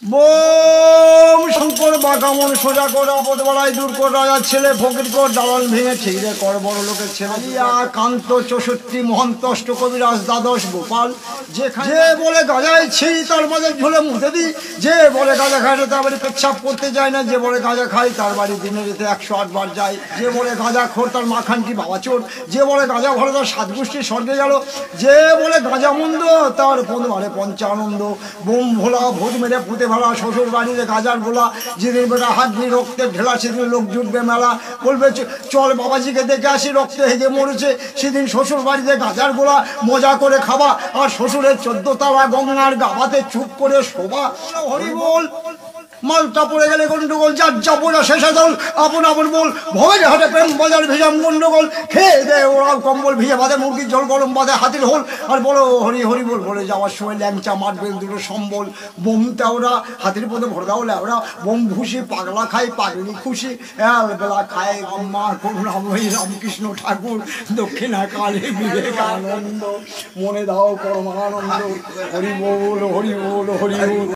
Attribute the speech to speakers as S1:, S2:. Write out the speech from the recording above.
S1: Bomb Shankar বাঁকামন সোজা কর আপদ বাড়াই দূর কর রাজার ছেলে ফকির কর দালাল ভেঙে ঠিকরে কর বড় লোকের ছেলে কান্ত 64 মহন্ত অষ্টকবিরাজ দ্বাদশ গোপাল যে বলে গাঁজায় ছি তার মাঝে ঝুলে মুতে দিই, যে বলে গাঁজা খায় তার বাড়ি পেচ্ছাপ করতে যায় না, যে বলে গাঁজা খায় তার বাড়ি দিনে যেতে 108 বার যায়, যে বলে গাঁজা খোর তার মাখানটি বাবা চোর, যে বলে গাঁজা ভরে তার 7 গোষ্ঠী স্বর্গে গেল, যে বলে গাঁজা মন্দ তার মানে পঞ্চানন্দ। বোম ভোলা ভূত মেরে পুঁতে ভেলা শ্বশুর বাড়িতে গাজার গোলা, যেদিন বেটা হাত দিয়ে রক্তের ঢেলা সেদিন লোক জুটবে মেলা, বলবে চল বাবাজিকে দেখে আসি রক্তে হেগে মরেছে, সেদিন শ্বশুর বাড়িতে গাজার গোলা মজা করে খাবা, আর শ্বশুরের 14 তলা গঙ্গার গাবাতে চুপ করে শোভা। হরি বল মালটা পড়ে গেলে গন্ডগোল, যার যাবনা শেষে দল আপন আপন বল, ভবে হাটে প্রেম বাজার ভেজাম গন্ডগোল, খেয়ে দেয় ওরাও কম্বল ভিজে বাঁধে মুরগির ঝোল গরম বাঁধে হাতির হোল, আর বলো হরি হরি বল বলে যাওয়ার সময় ল্যাংচা মারবে দুটো সম্বল, বোমটা ওরা হাতির পথে ভরে দাও ওরা বোম ভুষি পাগলা খাই পাগলি খুশি, বেলা খায় আম্মা করুণাময়ী রামকৃষ্ণ ঠাকুর, দক্ষিণা কালে বিবেকানন্দ, মনে দাও পরমানন্দ। হরি বল হরি বল হরি বল।